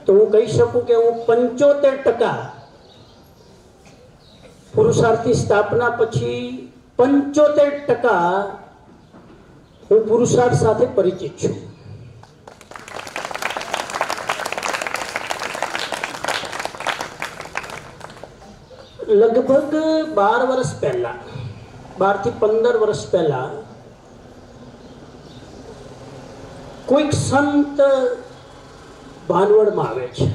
તો હું કહી શકું કે હું 75% પુરુષાર્થની સ્થાપના પછી 75% હું પુરુષાર્થ સાથે પરિચિત છું. લગભગ 12 વર્ષ પહેલા, 12 થી 15 વર્ષ પહેલા કોઈક સંત ભાનવડમાં આવે છે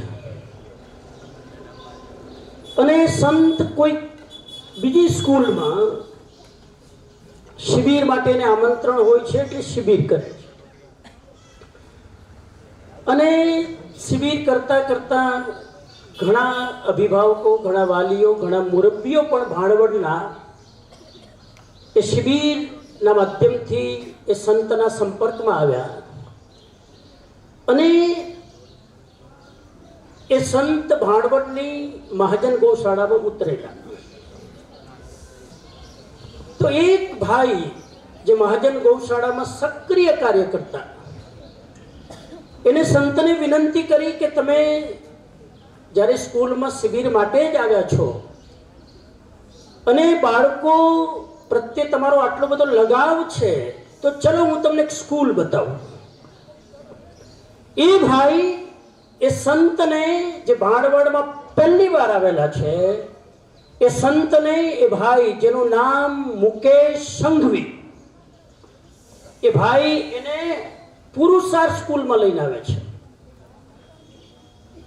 અને સંત કોઈક બીજી સ્કૂલમાં શિબિર માટેને આમંત્રણ હોય છે એટલે શિબિર કરે છે. અને શિબિર કરતા કરતા ઘણા અભિભાવકો, ઘણા વાલીઓ, ઘણા મુરબ્બીઓ પણ ભાણવડના એ શિબિરના માધ્યમથી એ સંતના સંપર્કમાં આવ્યા અને એ સંત ભાણવડની મહાજન ગૌશાળામાં ઉતરેલા. તો એક ભાઈ જે મહાજન ગૌશાળામાં સક્રિય કાર્ય કરતા, એને સંતને વિનંતી કરી કે તમે જ્યારે સ્કૂલમાં શિબિર માટે જ આવ્યા છો અને બાળકો પ્રત્યે તમારો આટલો બધો લગાવ છે, તો ચલો હું તમને એક સ્કૂલ બતાવું. એ ભાઈ એ સંતને, જે ભાણવડમાં પહેલી વાર આવેલા છે, એ સંતને, એ ભાઈ જેનું નામ મુકેશ સંઘવી, એ ભાઈ એને પુરુષાર્થ સ્કૂલમાં લઈને આવે છે.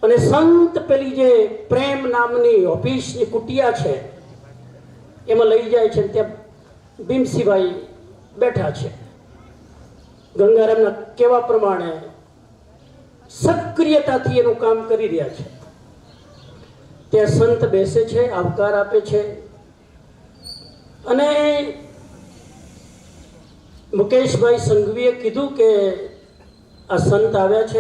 અને સંત પેલી જે પ્રેમ નામની ઓફિસની કુટિયા છે એમાં લઈ જાય છે. ત્યાં ભીમસિંહભાઈ બેઠા છે, ગંગારામના કહેવા પ્રમાણે સક્રિયતાથી એનું કામ કરી રહ્યા છે. ત્યાં સંત બેસે છે, આવકાર આપે છે અને મુકેશભાઈ સંઘવીએ કીધું કે આ સંત આવ્યા છે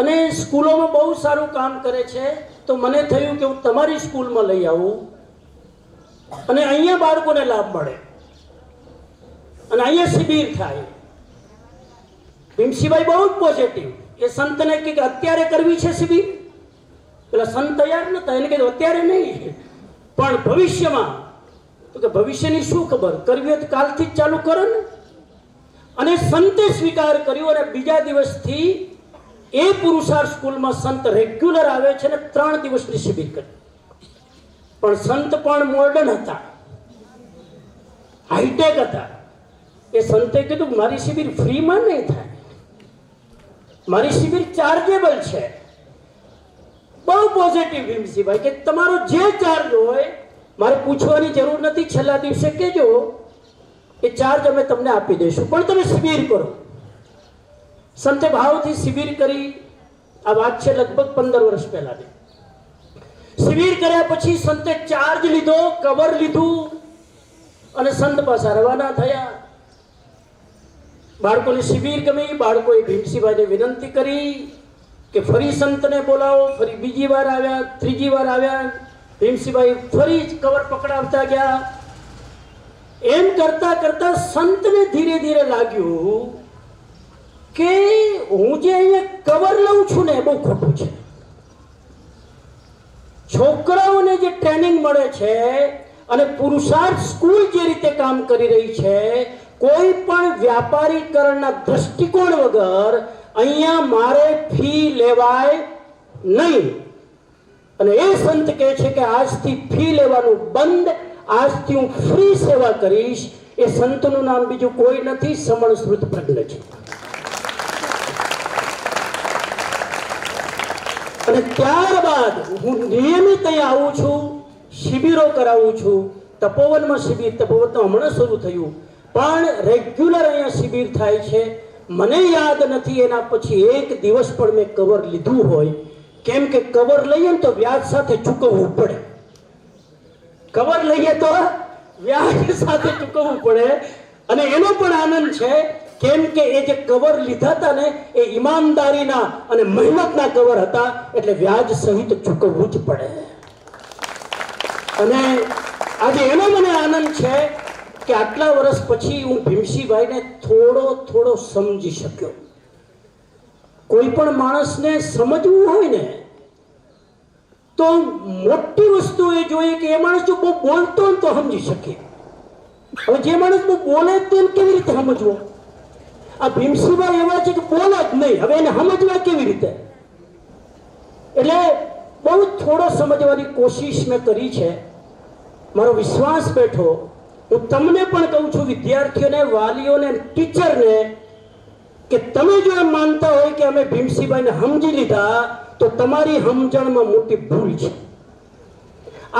અને સ્કૂલોમાં બહુ સારું કામ કરે છે, તો મને થયું કે હું તમારી સ્કૂલમાં લઈ આવું અને અહીંયા બાળકોને લાભ મળે અને અહીંયા શિબિર થાય. ભીમસિંહભાઈ બહુ જ પોઝિટિવ. એ સંતને કે અત્યારે કરવી છે શિબિર? પેલા સંત તૈયાર નતા, એને કીધું અત્યારે નહીં પણ ભવિષ્યમાં. તો કે ભવિષ્યની શું ખબર, કરવી હોય તો કાલથી જ ચાલુ કરો ને. અને સંતે સ્વીકાર કર્યો અને બીજા દિવસથી એ પુરુષાર્થ સ્કૂલમાં સંત રેગ્યુલર આવે છે ને 3 દિવસની શિબિર કરી. પણ સંત પણ મોડર્ન હતા, હાઈટેક હતા. એ સંતે કીધું મારી શિબિર ફ્રીમાં નહીં થાય, મારી શિબિર ચાર્જેબલ છે. બહુ પોઝિટિવ ભીમસિંહભાઈ કે તમારો જે ચાર્જ હોય મારે પૂછવાની જરૂર નથી, છેલ્લા દિવસે કહેજો, એ ચાર્જ અમે તમને આપી દઈશું, પણ તમે શિબિર કરો. સંતે ભાવથી શિબિર કરી. આ વાત છે લગભગ 15 વર્ષ પહેલાની. શિબિર કર્યા પછી સંતે ચાર્જ લીધો, કવર લીધું અને સંત પાછા રવાના થયા. બાળકોને શિબિર ગમી. બાળકોએ ભીમસિંહભાઈને વિનંતી કરી કે ફરી સંતને બોલાવો. ફરી બીજી વાર આવ્યા, ત્રીજી વાર આવ્યા. ભીમસિંહભાઈ ફરી જ કવર પકડાવતા ગયા. એમ કરતા કરતા સંતને ધીરે ધીરે લાગ્યું કે હું જે અહીંયા કવર લઉં છું ને એ બહુ ખોટું છે. છોકરાઓને જે ટ્રેનિંગ મળે છે અને પુરુષાર્થ સ્કૂલ જે રીતે કામ કરી રહી છે, કોઈ પણ વ્યાપારીકરણના દ્રષ્ટિકોણ વગર અહીંયા મારે ફી લેવાય નહીં. અને એ સંત કહે છે કે આજથી ફી લેવાનું બંધ, આજથી હું ફ્રી સેવા કરીશ. એ સંતનું નામ બીજું કોઈ નથી, સમણ શ્રુત પ્રજ્ઞ છે. અને ત્યારબાદ હું નિયમિત અહીંયા આવું છું, શિબિરો કરાવું છું. તપોવનમાં શિબિર, તપોવન તો હમણાં શરૂ થયું, પણ રેગ્યુલર અહીંયા શિબિર થાય છે. મને યાદ નથી એના પછી એક દિવસ પણ મેં કવર લીધું હોય, કેમ કે કવર લઈએ ને તો વ્યાજ સાથે ચૂકવવું પડે. કવર લઈએ તો વ્યાજ સાથે ચૂકવવું પડે. અને એનો પણ આનંદ છે, કેમ કે એ જે કવર લીધા હતા ને એ ઈમાનદારીના અને મહેનતના કવર હતા, એટલે વ્યાજ સહિત ચૂકવવું જ પડે. અને આજે એનો મને આનંદ છે કે આટલા વર્ષ પછી હું ભીમસિંહભાઈને થોડો સમજી શક્યો. કોઈ પણ માણસને સમજવું હોય ને તો મોટી વસ્તુ એ જોઈએ કે એ માણસ જો બહુ બોલતો હોય તો સમજી શકે. હવે જે માણસ બહુ બોલે તેને કેવી રીતે સમજવો? આ ભીમસિંહભાઈ એવા છે કે બોલે જ નહીં, હવે એને સમજવા કેવી રીતે? એટલે બહુ થોડો સમજવાની કોશિશ મેં કરી છે. મારો વિશ્વાસ બેઠો. હું તમને પણ કહું છું, વિદ્યાર્થીઓને, વાલીઓને, ટીચરને, કે તમે જો એમ માનતા હોય કે અમે ભીમસિંહભાઈને સમજી લીધા તો તમારી સમજણમાં મોટી ભૂલ છે.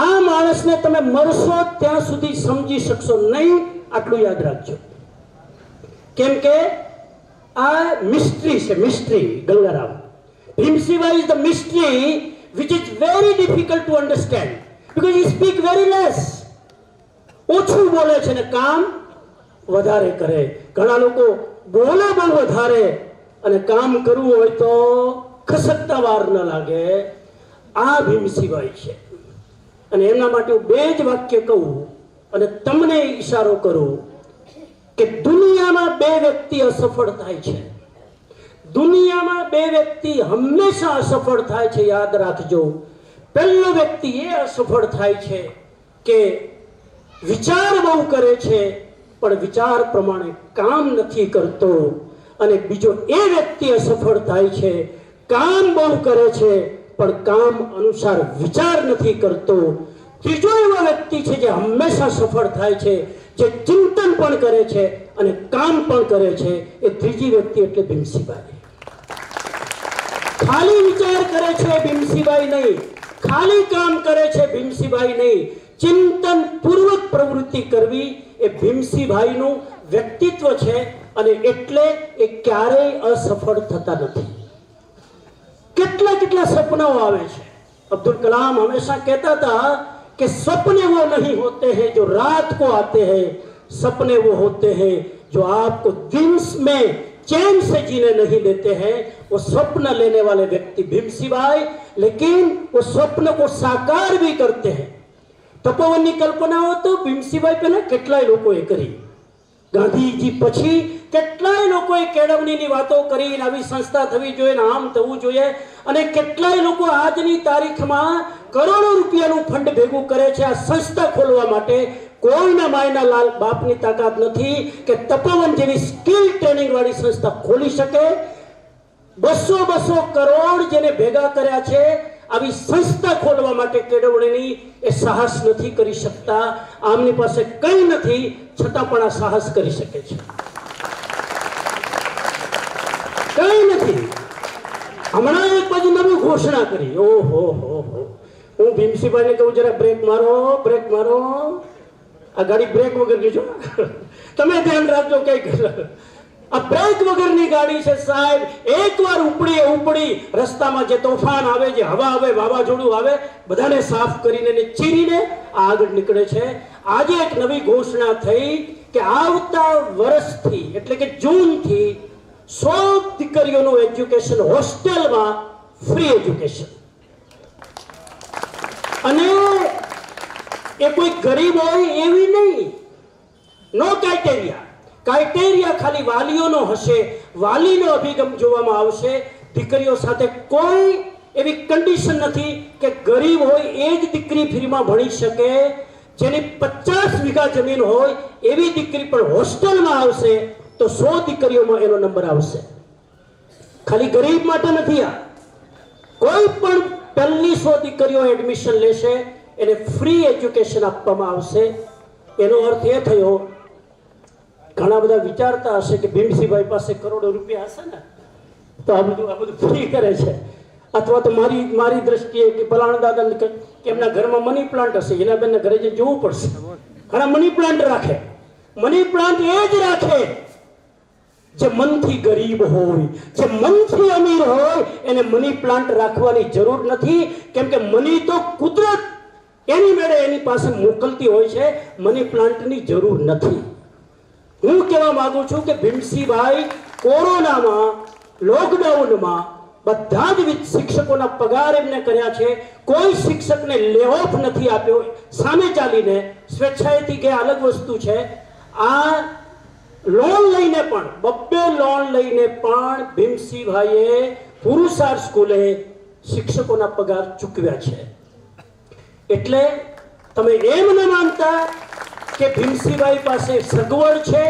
આ માણસને તમે મરશો ત્યાં સુધી સમજી શકશો નહીં, આટલું યાદ રાખજો. કેમ કે આ મિસ્ટ્રી છે, mystery. Gangaram, Bhimsinhbhai is the mystery which is very difficult to understand because he speak very less. ઓછું બોલે છે ને કામ વધારે કરે. ઘણા લોકો બોલે બહુ વધારે અને કામ કરવું હોય તો ખસકતા વાર ન લાગે. આ ભીમસિંહભાઈ છે. અને એમના માટે હું બે જ વાક્ય કહું અને તમને ઈશારો કરું કે દુનિયામાં બે વ્યક્તિ અસફળ થાય છે. દુનિયામાં બે વ્યક્તિ હંમેશા અસફળ થાય છે, યાદ રાખજો. પહેલો વ્યક્તિ એ અસફળ થાય છે કે વિચાર બહુ કરે છે પણ વિચાર પ્રમાણે કામ નથી કરતો. અને બીજો એ વ્યક્તિ અસફળ થાય છે કામ બહુ કરે છે પણ કામ અનુસાર વિચાર નથી કરતો. ત્રીજો એવો વ્યક્તિ છે જે હંમેશા સફળ થાય છે, જે ચિંતન પણ કરે છે અને કામ પણ કરે છે. એ ત્રીજી વ્યક્તિ એટલે ભીમસિંહભાઈ. ખાલી વિચાર કરે છે ભીમસિંહભાઈ નહીં, ખાલી કામ કરે છે ભીમસિંહભાઈ નહીં. ચિંતન પૂર્વક પ્રવૃત્તિ કરવી એ ભીમસિંહભાઈનું વ્યક્તિત્વ છે અને એટલે એ ક્યારેય અસફળ થતા નથી. કેટલા કેટલા સપનાઓ આવે છે. અબ્દુલ કલામ હંમેશા કહેતા હતા कि सपने वो नहीं होते हैं जो रात को आते हैं, सपने वो होते हैं जो आपको दिन में चैन से जीने नहीं देते हैं. वो स्वप्न लेने वाले व्यक्ति भीमसिंहभाई, लेकिन वो स्वप्न को साकार भी करते हैं. तपोवनની કલ્પનાઓ તો ભીમસિંહભાઈ પહેલા કેટલાય લોકોએ કરી. ગાંધીજી પછી કેટલાય લોકોએ કેળવણીની વાતો કરી, આવી સંસ્થા થવી જોઈએ, આમ થવું જોઈએ. અને કેટલાય લોકો આજની તારીખમાં કરોડો રૂપિયાનું ફંડ ભેગું કરે છે આ સંસ્થા ખોલવા માટે. કોઈના માયના લાલ બાપની તાકાત નથી કે તપોવન જેવી સ્કિલ ટ્રેનિંગ વાળી સંસ્થા ખોલી શકે. 200 કરોડ જેને ભેગા કર્યા છે આવી સંસ્થા ખોલવા માટે કેળવણીની, એ સાહસ નથી કરી શકતા. આમની પાસે કંઈ નથી છતાં પણ આ સાહસ કરી શકે છે. કંઈ નથી. હમણાં એક બાજુ નવી ઘોષણા કરી. ઓહો હો હો. હું ભીમસિંહભાઈને કહું જરા બ્રેક મારો, બ્રેક મારો. આ ગાડી બ્રેક વગરની છો, તમે ધ્યાન રાખજો. કઈક આ બ્રેક વગરની ગાડી છે સાહેબ. એકવાર ઉપડી રસ્તામાં જે તોફાન આવે, જે હવા આવે, વાવાઝોડું આવે, બધાને સાફ કરીને ને ચીરીને આગળ નીકળે છે. આજે એક નવી ઘોષણા થઈ કે આવતા વર્ષથી એટલે કે જૂનથી 100 દીકરીઓનું એજ્યુકેશન હોસ્ટેલમાં ફ્રી એજ્યુકેશન. અને એ કોઈ ગરીબ હોય એવી નહીં. નો ક્રાઇટેરિયા ખાલી વાલીઓનો હશે. વાલીનો અભિગમ જોવામાં આવશે. દીકરીઓ સાથે કોઈ એવી કન્ડિશન નથી કે ગરીબ હોય એ જ દીકરી ફ્રીમાં ભણી શકે. જેની 50 વીઘા જમીન હોય એવી દીકરી પણ હોસ્ટેલમાં આવશે તો 100 દીકરીઓમાં એનો નંબર આવશે. ખાલી ગરીબ માટે નથી. આ કોઈ પણ પહેલી 100 દીકરીઓ એડમિશન લેશે એને ફ્રી એજ્યુકેશન આપવામાં આવશે. એનો અર્થ એ થયો, ઘણા બધા વિચારતા હશે કે ભીમસિંહભાઈ પાસે કરોડો રૂપિયા હશે ને તો આ બધું ફ્રી કરે છે. અથવા તો મારી દ્રષ્ટિએ કે પલાણ દાદા કે એમના ઘરમાં મની પ્લાન્ટ હશે, એના બેનના ઘરે જઈને જોવું પડશે. ઘણા મની પ્લાન્ટ રાખે. મની પ્લાન્ટ એ જ રાખે જે મનથી ગરીબ હોય, જે મનથી અમીર હોય એને મની પ્લાન્ટ રાખવાની જરૂર નથી. કેમ કે મની તો કુદરત એની મેળે એની પાસે મોકલતી હોય છે. મની પ્લાન્ટની જરૂર નથી. હું કહેવા માંગુ છું કે ભીમસિંહભાઈ કોરોનામાં, લોકડાઉનમાં બધા જ શિક્ષકોના પગાર એમને કર્યા છે. કોઈ શિક્ષકને લે ઓફ નથી આપ્યો. સામે ચાલીને સ્વેચ્છાએથી ગયા અલગ વસ્તુ છે. આ લોન લઈને પણ 2 લોન લઈને પણ ભીમસિંહભાઈએ પુરુષાર્થ સ્કૂલે શિક્ષકોના પગાર ચૂકવ્યા છે. એટલે તમે એમ ન માનતા કે ભીમસિંહભાઈ પાસે સગવડ છે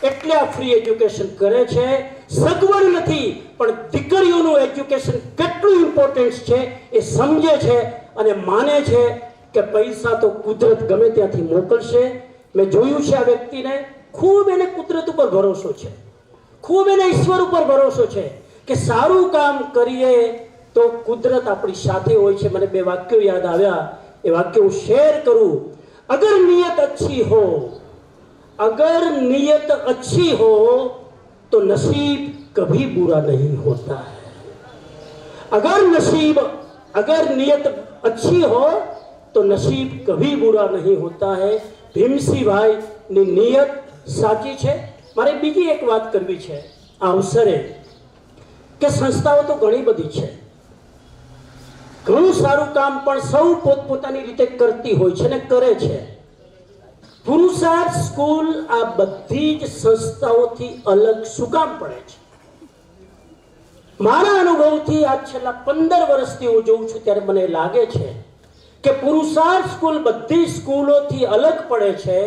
એટલે આ ફ્રી એજ્યુકેશન કરે છે. સગવડ નથી, પણ દીકરીઓનું એજ્યુકેશન કેટલું ઇમ્પોર્ટન્ટ છે એ સમજે છે અને માને છે કે પૈસા તો કુદરત ગમે ત્યાંથી મોકલશે. મેં જોયું છે આ વ્યક્તિને, ખૂબ એને કુદરત ઉપર ભરોસો છે, ખૂબ એને ઈશ્વર ઉપર ભરોસો છે કે સારું કામ કરીએ તો કુદરત આપણી સાથે હોય છે. મને 2 વાક્યો યાદ આવ્યા, એ વાક્ય હું શેર કરું. અગર નિયત અચ્છી હો, अगर नियत अच्छी हो तो नसीब कभी बुरा नहीं होता है. अगर नियत अच्छी हो तो नसीब कभी बुरा नहीं होता है. ભીમસિંહભાઈ ની નિયત સાચી છે. મારે બીજી એક વાત કરવી છે આ અવસરે કે સંસ્થાઓ તો ઘણી બધી છે, ઘણું સારું કામ પણ સૌ પોતપોતાની રીતે કરતી હોય છે ને કરે છે. પુરુષાર્થ સ્કૂલ આ બધી જ સંસ્થાઓથી અલગ શું કામ પડે છે? મારા અનુભવથી આ છેલ્લા 15 વર્ષથી હું જોઉં છું ત્યારે મને લાગે છે કે પુરુષાર્થ સ્કૂલ બધી સ્કૂલોથી અલગ પડે છે.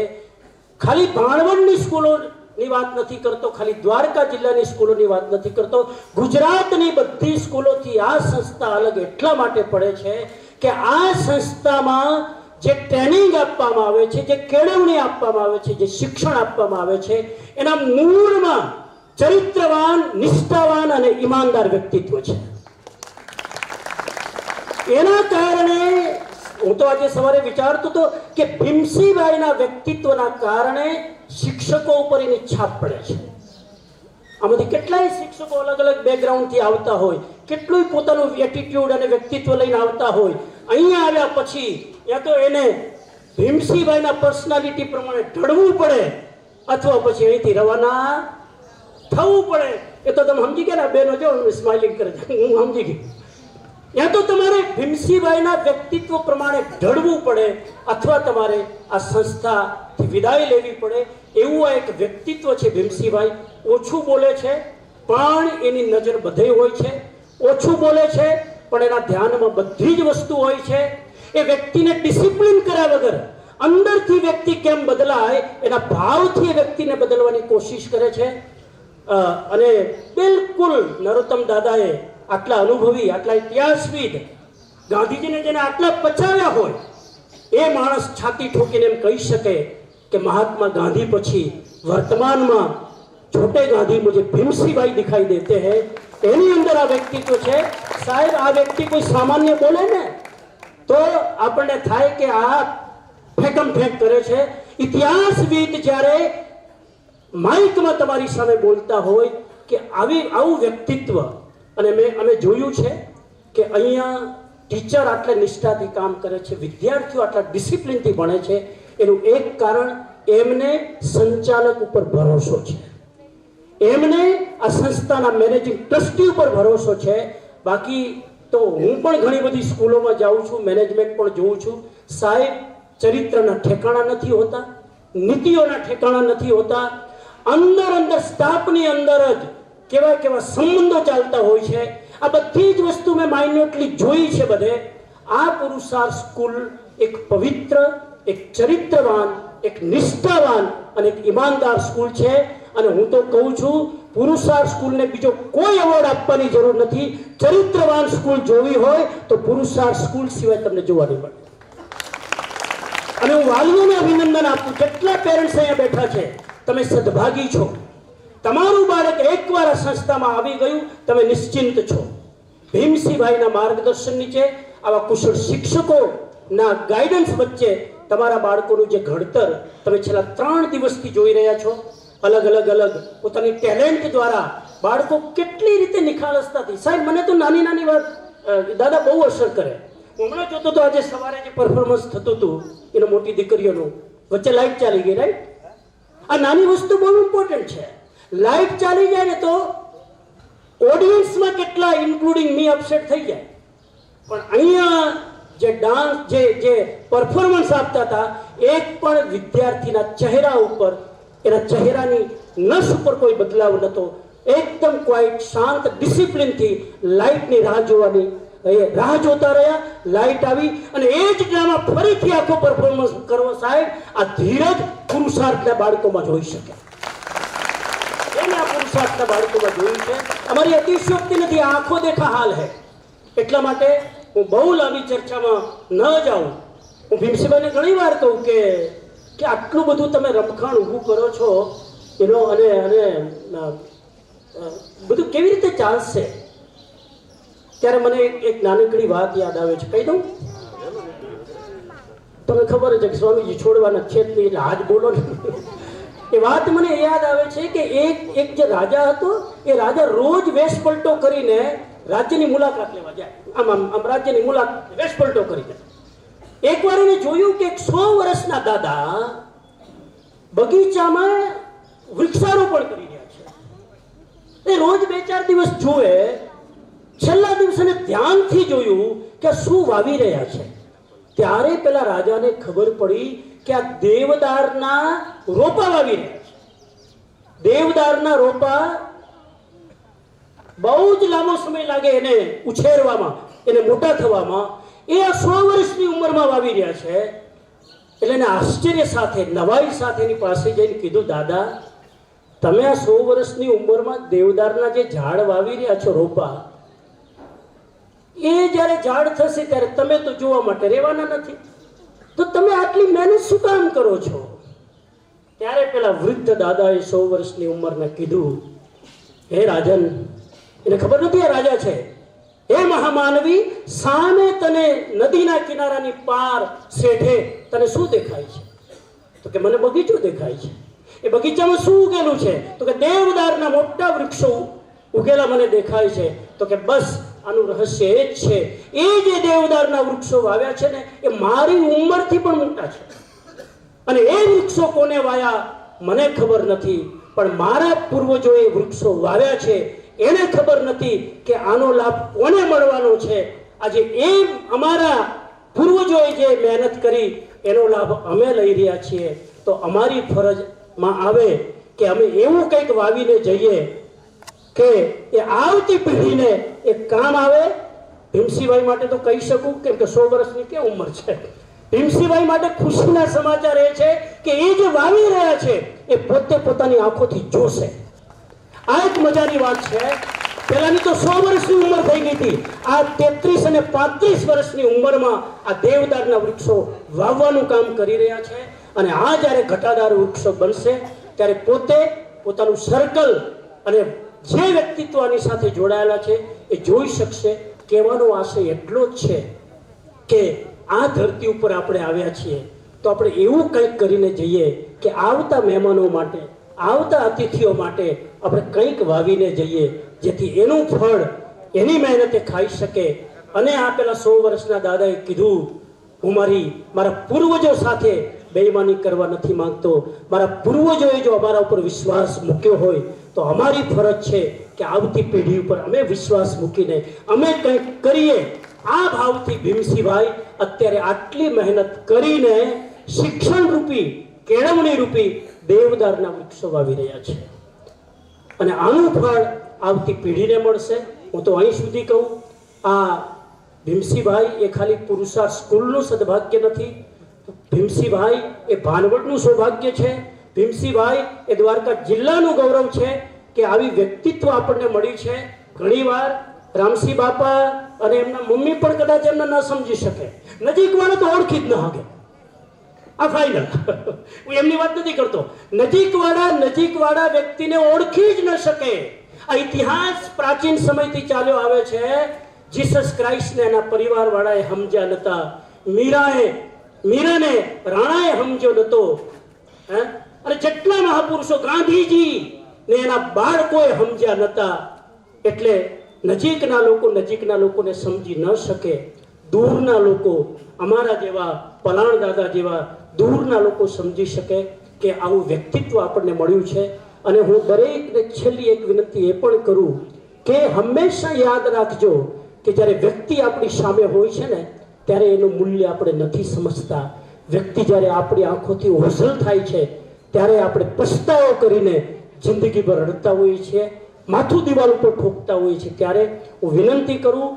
ખાલી ભાણવડની સ્કૂલોની વાત નથી કરતો, ખાલી દ્વારકા જિલ્લાની સ્કૂલોની વાત નથી કરતો, ગુજરાતની બધી સ્કૂલોથી આ સંસ્થા અલગ એટલા માટે પડે છે કે આ સંસ્થામાં જે ટ્રેનિંગ આપવામાં આવે છે, જે કેળવણી આપવામાં આવે છે, જે શિક્ષણ આપવામાં આવે છે, એના મૂળમાં ચરિત્રવાન, નિષ્ઠાવાન અને ઈમાનદાર વ્યક્તિત્વ છે. એના કારણે હું તો આજે સવારે વિચારતો હતો કે ભીમસિંહભાઈના વ્યક્તિત્વના કારણે શિક્ષકો ઉપર એની છાપ પડે છે. આમાંથી કેટલાય શિક્ષકો અલગ અલગ બેકગ્રાઉન્ડથી આવતા હોય, કેટલું પોતાનું એટીટ્યુડ અને વ્યક્તિત્વ લઈને આવતા હોય, અહીંયા આવ્યા પછી યા તો એને ભીમસિંહભાઈના પર્સનાલિટી પ્રમાણે ઢળવું પડે અથવા પછી અહીંથી રવાના થવું પડે. એ તો તમે સમજી ગયા ને, બેનો જો સ્માઇલિંગ કરે છે, હું સમજી ગઈ. યા તો તમારે ભીમસિંહભાઈના વ્યક્તિત્વ પ્રમાણે ઢળવું પડે અથવા તમારે આ સંસ્થાથી વિદાય લેવી પડે. એવું આ એક વ્યક્તિત્વ છે ભીમસિંહભાઈ. ઓછું બોલે છે પણ એની નજર બધે હોય છે, ઓછું બોલે છે પણ એના ધ્યાનમાં બધી જ વસ્તુ હોય છે. એ વ્યક્તિને ડિસિપ્લિન કર્યા વગર અંદરથી વ્યક્તિ કેમ બદલાય એના ભાવથી એ વ્યક્તિને બદલવાની કોશિશ કરે છે. અને બિલકુલ નરોત્તમ દાદાએ આટલા અનુભવી, આટલા ઇતિહાસવિદ, ગાંધીજીને જેને આટલા પચાવ્યા હોય એ માણસ છાતી ઠોકીને એમ કહી શકે કે મહાત્મા ગાંધી પછી વર્તમાનમાં छोटे गांधी मुझे भीमसिंहभाई दिखाई देते हैं. એની અંદર આ વ્યક્તિત્વ છે. સાહેબ, આ વ્યક્તિ કોઈ સામાન્ય બોલે ને તો આપણને થાય કે આ ફેકમ ફેક કરે છે. ઇતિહાસવિદ જ્યારે માઇકમાં તમારી સામે બોલતા હોય કે આવું વ્યક્તિત્વ, અને અમે જોયું છે કે અહીંયા ટીચર આટલા નિષ્ઠાથી કામ કરે છે, વિદ્યાર્થીઓ આટલા ડિસિપ્લિનથી ભણે છે. એનું એક કારણ એમને સંચાલક ઉપર ભરોસો છે, એમને આ સંસ્થાના મેનેજિંગ ટ્રસ્ટી ઉપર ભરોસો છે. બાકી તો હું પણ ઘણી બધી સ્કૂલોમાં જાઉં છું, મેનેજમેન્ટ પણ જોઉં છું. સાહેબ, ચરિત્રના ઠેકાણા નથી હોતા, નીતિઓના ઠેકાણા નથી હોતા. અંદર સ્ટાફની અંદર જ કેવા સંબંધો ચાલતા હોય છે. આ બધી જ વસ્તુ મેં માઇન્યુટલી જોઈ છે બધે. આ પુરુષાર્થ સ્કૂલ એક પવિત્ર, એક ચરિત્રવાન, એક નિષ્ઠાવાન અને એક ઈમાનદાર સ્કૂલ છે. અને હું તો કહું છું, પુરુષાર્થ સ્કૂલને બીજો કોઈ એવોર્ડ આપવાની જરૂર નથી. ચરિત્રવાન સ્કૂલ જોવી હોય તો પુરુષાર્થ સ્કૂલ સિવાય તમને જોવા નહીં મળે. અને હું વાલીઓને અભિનંદન આપું. કેટલા પેરેન્ટ્સ અહીંયા બેઠા છે, તમે સદભાગી છો. તમારું બાળક એકવાર આ સંસ્થામાં આવી ગયું, તમે નિશ્ચિંત છો. ભીમસિંહભાઈના માર્ગદર્શન નીચે આવા કુશળ શિક્ષકોના ગાઈડન્સ વચ્ચે તમારા બાળકોનું જે ઘડતર તમે છેલ્લા 3 દિવસથી જોઈ રહ્યા છો, અલગ પોતાની ટેલેન્ટ દ્વારા બાળકો કેટલી રીતે નિખાલસતાથી. સાહેબ, મને તો નાની વાત દાદા બહુ અસર કરે. હું હમણાં જોતો તો આજે સવારે જે પરફોર્મન્સ થતું હતું એનો મોટી દીકરીઓનું, વચ્ચે લાઇટ ચાલી ગઈ, રાઈટ? આ નાની વસ્તુ બહુ ઇમ્પોર્ટન્ટ છે. લાઇટ ચાલી જાય ને તો ઓડિયન્સમાં કેટલા ઇન્ક્લુડિંગ મી અપસેટ થઈ જાય, પણ અહીંયા જે ડાન્સ, જે પરફોર્મન્સ આપતા હતા, એક પણ વિદ્યાર્થીના ચહેરા ઉપર એના ચહેરાની નસ ઉપર કોઈ બદલાવ નહોતો. એકદમ ક્વાઇટ શાંત ડિસિપ્લિનથી લાઇટની રાહ જોતા રહ્યા. લાઇટ આવી અને એ જ ડ્રામા ફરીથી આખો પરફોર્મન્સ કરવો સાહેબ, આ ધીરજ પુરુષાર્થના બાળકોમાં જોઈ શકે. એને આ પુરુષાર્થના બાળકોમાં જોયું છે. અમારી અતિશયોક્તિ નથી, આંખો દેખા હાલ હે. એટલા માટે હું બહુ લાંબી ચર્ચામાં ન જાઉં. હું ભીમસિંહભાઈને ઘણી વાર કહું કે આટલું બધું તમે રમખાણ ઊભું કરો છો એનો અને બધું કેવી રીતે ચાલશે? ત્યારે મને એક નાનકડી વાત યાદ આવે છે, કહી દઉં? તમને ખબર છે કે સ્વામીજી છોડવાના છે જ નહીં, એટલે આજ બોલો ને. એ વાત મને યાદ આવે છે કે એક જે રાજા હતો, એ રાજા રોજ વેશ પલટો કરીને રાજ્યની મુલાકાત લેવા જાય. આમ રાજ્યની મુલાકાત વેશ પલટો કરીને એકવાર એને જોયું કે 100 વર્ષના દાદા બગીચામાં વૃક્ષારોપણ કરી રહ્યા છે. એ રોજ 2-4 દિવસ જોવે. છેલ્લા દિવસે ધ્યાનથી જોયું કે શું વાવી રહ્યા છે. ત્યારે પેલા રાજાને ખબર પડી કે આ દેવદારના રોપા વાવી રહ્યા છે. દેવદારના રોપા બહુ જ લાંબો સમય લાગે એને ઉછેરવામાં, એને મોટા થવામાં. એ આ 100 વર્ષની ઉંમરમાં વાવી રહ્યા છે. એટલે એને આશ્ચર્ય સાથે, નવાઈ સાથે એની પાસે જઈને કીધું, દાદા તમે આ 100 વર્ષની ઉંમરમાં દેવદારના જે ઝાડ વાવી રહ્યા છો, રોપા, એ જ્યારે ઝાડ થશે ત્યારે તમે તો જોવા માટે રહેવાના નથી, તો તમે આટલી મહેનત શું કામ કરો છો? ત્યારે પેલા વૃદ્ધ દાદાએ 100 વર્ષની ઉંમરને કીધું, હે રાજન, એને ખબર નથી આ રાજા છે, હે મહામાનવી, સામે તને નદીના કિનારાની પાર શેઠે તને શું દેખાય છે? તો કે મને બગીચો દેખાય છે. એ બગીચામાં શું ઉગેલું છે? તો કે દેવદારના મોટા વૃક્ષો ઉગેલા મને દેખાય છે. તો કે બસ આનું રહસ્ય એ જ છે, એ જે દેવદારના વૃક્ષો વાવ્યા છે ને, એ મારી ઉંમરથી પણ મોટા છે. અને એ વૃક્ષો કોને વાયા મને ખબર નથી, પણ મારા પૂર્વજોએ વૃક્ષો વાવ્યા છે. એને ખબર નથી કે આનો લાભ કોને મળવાનો છે. આજે એ અમારા પૂર્વજોએ જે મહેનત કરી એનો લાભ અમે લઈ રહ્યા છીએ. તો અમારી ફરજમાં આવે કે અમે એવું કંઈક વાવીને જઈએ કે એ આવતી પેઢીને એ કામ આવે. ભીમસિંહભાઈ માટે તો કહી શકું, કેમ કે 100 વર્ષની કે ઉંમર છે. ભીમસિંહભાઈ માટે ખુશીના સમાચાર એ છે કે એ જે વાવી રહ્યા છે એ પોતે પોતાની આંખોથી જોશે. આ એક મજાની વાત છે. પહેલાની તો 100 વર્ષની ઉંમર થઈ ગઈ હતી. આ 33 અને 35 વર્ષની ઉંમરમાં આ દેવદારના વૃક્ષો વાવવાનું કામ કરી રહ્યા છે. અને આ જ્યારે ઘટાદાર વૃક્ષો બનશે ત્યારે પોતે પોતાનું સર્કલ અને જે વ્યક્તિત્વ આની સાથે જોડાયેલા છે એ જોઈ શકશે. કહેવાનો આશય એટલો જ છે કે આ ધરતી ઉપર આપણે આવ્યા છીએ તો આપણે એવું કંઈક કરીને જઈએ કે આવતા મહેમાનો માટે, આવતા અતિથિઓ માટે આપણે કંઈક વાવીને જઈએ, જેથી એનું ફળ એની મહેનતે ખાઈ શકે. અને આ પેલા 100 વર્ષના દાદાએ કીધું, હું મારા પૂર્વજો સાથે બેઈમાની કરવા નથી માંગતો. મારા પૂર્વજોએ જો અમારા ઉપર વિશ્વાસ મૂક્યો હોય તો અમારી ફરજ છે કે આવતી પેઢી ઉપર અમે વિશ્વાસ મૂકીને અમે કંઈક કરીએ. આ ભાવથી ભીમસિંહભાઈ અત્યારે આટલી મહેનત કરીને શિક્ષણ રૂપી, કેળવણી રૂપી દેવદારના વૃક્ષો વાવી રહ્યા છે. અને આનું ફળ આવતી પેઢીને મળશે. હું તો અહીં સુધી કહું, આ ભીમસિંહભાઈ એ ખાલી પુરુષાર્થ સ્કૂલનું સદભાગ્ય નથી. ભીમસિંહભાઈ એ ભાનવડનું સૌભાગ્ય છે. ભીમસિંહભાઈ એ દ્વારકા જિલ્લાનું ગૌરવ છે કે આવી વ્યક્તિત્વ આપણને મળી છે. ઘણીવાર રામસિંહ બાપા અને એમના મમ્મી પણ કદાચ એમને ન સમજી શકે, નજીકવાળા તો ઓળખી જ ન શકે. આ ફાઇનલ, હું એમની વાત નથી કરતો. નજીકવાળા વ્યક્તિને ઓળખી જ ન શકે. આ ઇતિહાસ પ્રાચીન સમયથી ચાલ્યો આવે છે. જીસસ ક્રાઇસ્ટને એના પરિવારવાળાએ સમજ્યા નતા. મીરાને રાણાએ સમજ્યો નતો. અને જેટલા મહાપુરુષો, ગાંધીજી ને એના બાળકોએ સમજ્યા નતા. એટલે નજીકના લોકોને સમજી ન શકે. દૂરના લોકો, અમારા જેવા પલાણ દાદા જેવા દૂરના લોકો સમજી શકે કે આવું વ્યક્તિત્વ આપણને મળ્યું છે. અને હું દરેકને છેલ્લી એક વિનંતી એ પણ કરું કે હંમેશા યાદ રાખજો કે જ્યારે વ્યક્તિ આપણી સામે હોય છે ને ત્યારે એનું મૂલ્ય આપણે નથી સમજતા. વ્યક્તિ જ્યારે આપણી આંખોથી ઓઝલ થાય છે ત્યારે આપણે પછતાવો કરીને જિંદગીભર રડતા હોઈએ છીએ, માથું દિવાલ ઉપર ઠોકતા હોઈએ છીએ. ત્યારે હું વિનંતી કરું,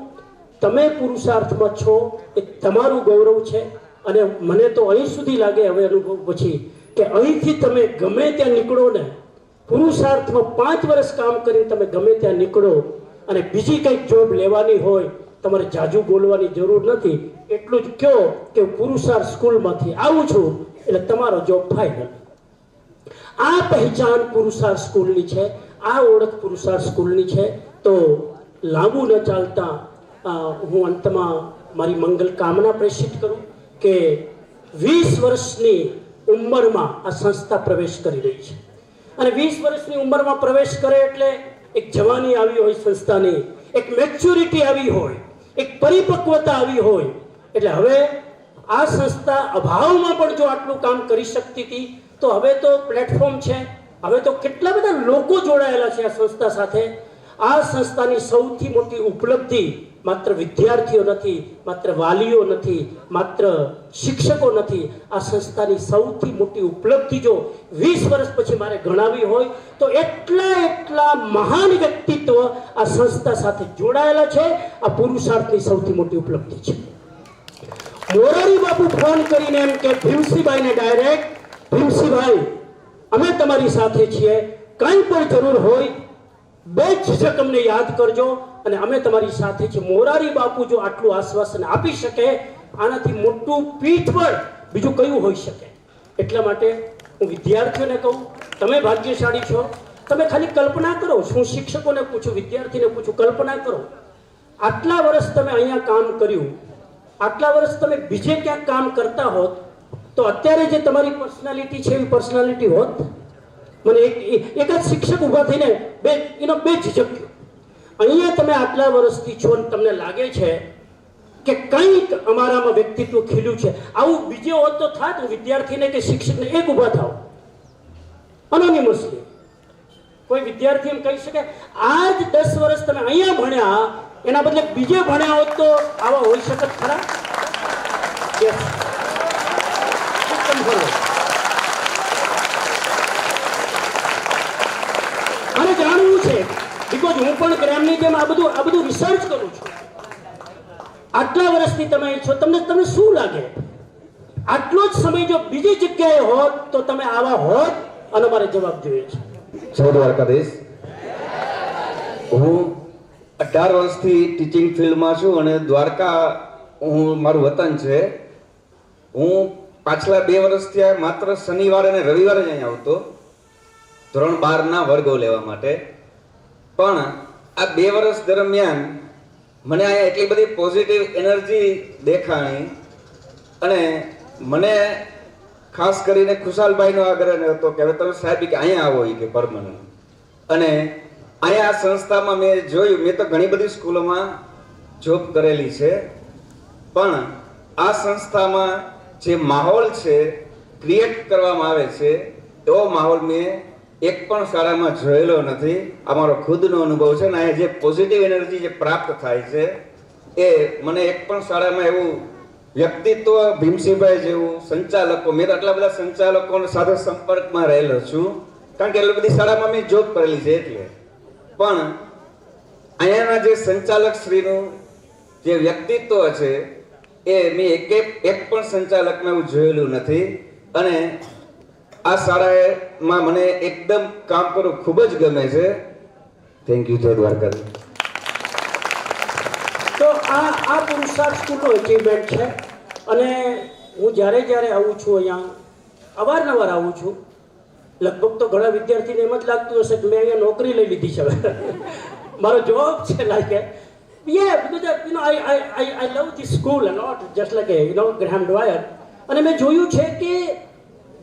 તમે પુરુષાર્થમાં છો એ તમારું ગૌરવ છે. અને મને તો અહીં સુધી લાગે હવે અનુભવ પછી કે અહીંથી તમે ગમે ત્યાં નીકળો ને, પુરુષાર્થમાં 5 વર્ષ કામ કરીને તમે ગમે ત્યાં નીકળો અને બીજી કંઈક જોબ લેવાની હોય, તમારે જાજુ બોલવાની જરૂર નથી. એટલું જ કહો કે પુરુષાર્થ સ્કૂલમાંથી આવું છું એટલે તમારો જોબ ફાઇનલ. આ પહેચાન પુરુષાર્થ સ્કૂલની છે, આ ઓળખ પુરુષાર્થ સ્કૂલની છે. તો લાંબુ ન ચાલતા હું અંતમાં મારી મંગલ કામના પ્રેષિત કરું કે 20 વર્ષની ઉંમરમાં આ સંસ્થા પ્રવેશ કરી રહી છે. અને 20 વર્ષની ઉંમરમાં પ્રવેશ કરે એટલે એક જવાની આવી હોય સંસ્થાની, એક મેચ્યોરિટી આવી હોય, એક પરિપક્વતા આવી હોય. એટલે હવે આ સંસ્થા અભાવમાં પણ જો આટલું કામ કરી શકતી હતી તો હવે તો પ્લેટફોર્મ છે, હવે તો કેટલા બધા લોકો જોડાયેલા છે આ સંસ્થા સાથે. આ સંસ્થાની સૌથી મોટી ઉપલબ્ધિ માત્ર વિદ્યાર્થીઓ નથી, માત્ર વાલીઓ નથી, માત્ર શિક્ષકો નથી. આ સંસ્થાની સૌથી મોટી ઉપલબ્ધિ જો 20 વર્ષ પછી મારે ગણાવી હોય તો એટલા મહાન વ્યક્તિત્વ આ સંસ્થા સાથે જોડાયેલા છે. આ પુરુષાર્થની સૌથી મોટી ઉપલબ્ધિ છે. મોરારી બાપુ ફોન કરીને એમ કે ભીમસિંહભાઈને ડાયરેક્ટ, ભીમસિંહભાઈ અમે તમારી સાથે છીએ, કંઈ પણ જરૂર હોય બેઝિઝક અમને યાદ કરજો અને અમે તમારી સાથે છીએ. મોરારી બાપુ જો આટલું આશ્વાસન આપી શકે, આનાથી મોટું પીઠ પર બીજું કયું હોઈ શકે. એટલા માટે હું વિદ્યાર્થીઓને કહું, તમે ભાગ્યશાળી છો. તમે ખાલી કલ્પના કરો, હું શિક્ષકોને પૂછું, વિદ્યાર્થીને પૂછું, કલ્પના કરો આટલા વર્ષ તમે અહીંયા કામ કર્યું, આટલા વર્ષ તમે બીજે ક્યાંક કામ કરતા હોત તો અત્યારે જે તમારી પર્સનાલિટી છે એવી પર્સનાલિટી હોત? મને એક જ શિક્ષક ઊભા થઈને બે ઝીઝક્યો. અહીંયા તમે આટલા વર્ષથી છો ને તમને લાગે છે કે કંઈક અમારામાં વ્યક્તિત્વ ખીલ્યું છે. આવું બીજે હોત તો થાત, હું વિદ્યાર્થીને કે શિક્ષકને એક ઊભા થાવ અનોનિમસલી. કોઈ વિદ્યાર્થી એમ કહી શકે આજ 10 વર્ષ તમે અહીંયા ભણ્યા એના બદલે બીજે ભણ્યા હોત તો આવા હોઈ શકત ખરા? મને જાણવું છે, બીકોઝ હું પણ ગ્રામની જેમ આ બધું રિસર્ચ કરું છું. આટલા વર્ષથી તમે અહીં છો, તમને શું લાગે આટલો જ સમય જો બીજી જગ્યાએ હોત તો તમે આવા હોત? અને મારે જવાબ જોઈએ છે. જય દ્વારકાધીશ. હું 18 વર્ષથી ટીચિંગ ફિલ્ડમાં છું અને દ્વારકા મારું વતન છે. હું પાછલા 2 વર્ષથી માત્ર શનિવારે અને રવિવારે જ અહીં આવતો ધોરણ 12ના વર્ગો લેવા માટે. પણ આ 2 વર્ષ દરમિયાન મને અહીંયા એટલી બધી પોઝિટિવ એનર્જી દેખાણી અને મને ખાસ કરીને ખુશાલભાઈનો આગ્રહ હતો કે હવે તમે સાહેબ કે અહીંયા આવો કે પરમનન્ટ. અને અહીંયા આ સંસ્થામાં મેં જોયું, મેં તો ઘણી બધી સ્કૂલોમાં જોબ કરેલી છે, પણ આ સંસ્થામાં જે માહોલ છે ક્રિએટ કરવામાં આવે છે એવો માહોલ મેં એક પણ શાળામાં જોયેલો નથી. આ મારો ખુદનો અનુભવ છે. અને અહીંયા જે પોઝિટિવ એનર્જી જે પ્રાપ્ત થાય છે એ મને એક પણ શાળામાં એવું વ્યક્તિત્વ ભીમસિંહભાઈ જેવું, સંચાલકો, મેં તો આટલા બધા સંચાલકો સાથે સંપર્કમાં રહેલો છું કારણ કે એટલી બધી શાળામાં મેં જોબ કરેલી છે એટલે. પણ અહીંયાના જે સંચાલક શ્રીનું જે વ્યક્તિત્વ છે એ મેં એક પણ સંચાલકમાં એવું જોયેલું નથી. અને આ શાળામાં મને એકદમ કામ કરવું ખૂબ જ ગમે છે. Thank you. જય દ્વારકાધીશ. તો આ પુરુષાર્થ સ્કૂલનો અચીવમેન્ટ છે. અને હું જ્યારે આવું છું અહીંયા, અવારનવાર આવું છું, લગભગ તો ઘણા વિદ્યાર્થીને એમ જ લાગતું હશે કે મેં અહીંયા નોકરી લઈ લીધી છે, મારો જોબ છે લાગે. because I love this school a lot, just like Graham Dwyer. અને મેં જોયું છે કે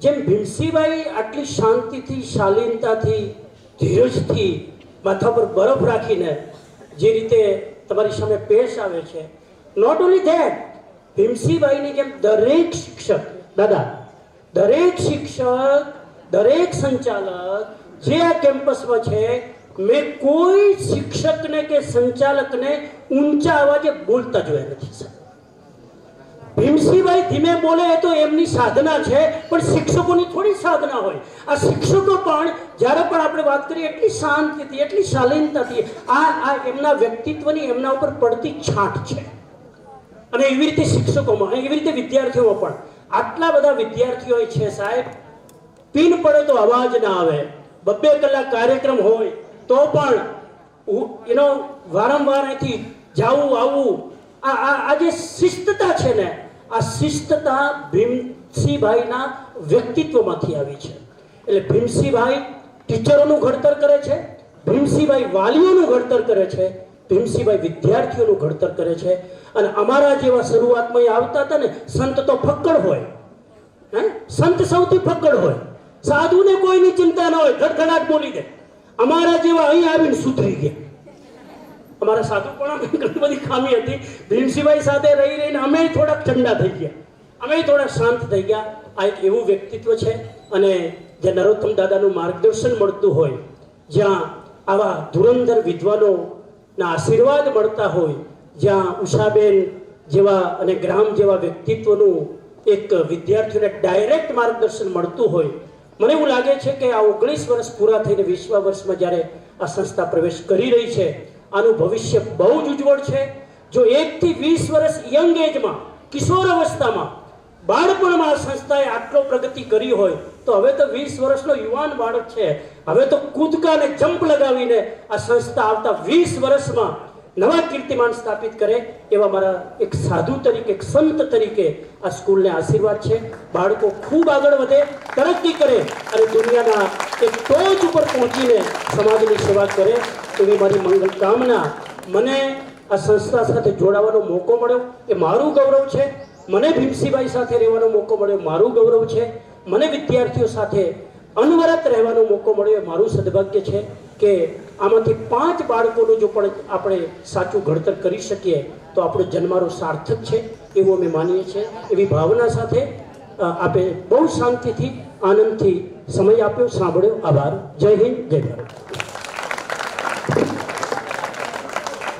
જેમ ભીમસિંહભાઈ આટલી શાંતિથી, શાલીનતાથી, ધીરજથી માથા પર બરફ રાખીને જે રીતે તમારી સામે પેશ આવે છે, નોટ ઓનલી ધેટ, ભીમસિંહભાઈની જેમ દરેક શિક્ષક, દાદા, દરેક શિક્ષક, દરેક સંચાલક જે આ કેમ્પસમાં છે, મેં કોઈ શિક્ષકને કે સંચાલકને ઊંચા અવાજે બોલતા જોયા નથી. ભીમસિંહભાઈ ધીમે બોલે એ તો એમની સાધના છે, પણ શિક્ષકોની થોડી સાધના હોય. આ શિક્ષકો પણ જ્યારે પણ આપણે વાત કરીએ એટલી શાંતિથી, એટલી શાલીનતાથી આ એમના વ્યક્તિત્વની એમના ઉપર પડતી છાંટ છે. અને એવી રીતે શિક્ષકોમાં, એવી રીતે વિદ્યાર્થીઓમાં પણ આટલા બધા વિદ્યાર્થીઓ છે સાહેબ, પીન પડે તો અવાજ ના આવે, 2 કલાક કાર્યક્રમ હોય તો પણ વારંવાર અહીંથી જાવું આવવું, આ જે શિસ્તતા છે ને, આ શિસ્તતા ભીમસિંહભાઈના વ્યક્તિત્વમાંથી આવી છે. એટલે ભીમસિંહભાઈ ટીચરોનું ઘડતર કરે છે, ભીમસિંહભાઈ વાલીઓનું ઘડતર કરે છે, ભીમસિંહભાઈ વિદ્યાર્થીઓનું ઘડતર કરે છે. અને અમારા જેવા શરૂઆતમાં આવતા હતા ને, સંત તો ફક્કડ હોય, સંત સૌથી ફક્કડ હોય, સાધુને કોઈની ચિંતા ન હોય, ધડધડાટ બોલી દે. અમારા જેવા અહીં આવીને સુધરી ગયા. અમારા સાધુ પણ ઘણી બધી ખામી હતી. ભીમસિંહભાઈ સાથે રહી રહીને અમે થોડાક ઠંડા થઈ ગયા, અમે થોડા શાંત થઈ ગયા. આ એક એવું વ્યક્તિત્વ છે. અને જે નરોત્તમ દાદાનું માર્ગદર્શન મળતું હોય, જ્યાં આવા ધુરંધર વિદ્વાનોના આશીર્વાદ મળતા હોય, જ્યાં ઉષાબેન જેવા અને ગ્રામ જેવા વ્યક્તિત્વનું એક વિદ્યાર્થીઓને ડાયરેક્ટ માર્ગદર્શન મળતું હોય, મને એવું લાગે છે કે આ 19 વર્ષ પૂરા થઈને 20મા વર્ષમાં જ્યારે આ સંસ્થા પ્રવેશ કરી રહી છે, આનું ભવિષ્ય બહુ જ ઉજ્જવળ છે. જો 1 થી 20 વર્ષ યંગ એજમાં, કિશોર અવસ્થામાં, બાળપણમાં આ સંસ્થાએ આટલો પ્રગતિ કરી હોય, તો હવે તો 20 વર્ષનો યુવાન બાળક છે, હવે તો કૂદકાને જમ્પ લગાવીને આ સંસ્થા આવતા 20 વર્ષમાં નવા કીર્તિમાન સ્થાપિત કરે, એવા મારા એક સાધુ તરીકે, એક સંત તરીકે આ સ્કૂલને આશીર્વાદ છે. બાળકો ખૂબ આગળ વધે, તરક્કી કરે અને દુનિયાના એક ટોચ ઉપર પહોંચીને સમાજની સેવા કરે, એવી મારી મંગલ કામના. મને આ સંસ્થા સાથે જોડાવાનો મોકો મળ્યો એ મારું ગૌરવ છે. મને ભીમસિંહભાઈ સાથે રહેવાનો મોકો મળ્યો, મારું ગૌરવ છે. મને વિદ્યાર્થીઓ સાથે અનવરત રહેવાનો મોકો મળ્યો, એ મારું સદભાગ્ય છે. કે આમાંથી 5 બાળકોનું જો પણ આપણે સાચું ઘડતર કરી શકીએ તો આપણો જન્મારો સાર્થક છે, એવું અમે માનીએ છીએ. એવી ભાવના સાથે આપે બહુ શાંતિથી, આનંદથી સમય આપ્યો, સાંભળ્યો. આભાર. જય હિન્દ, જય ભારત.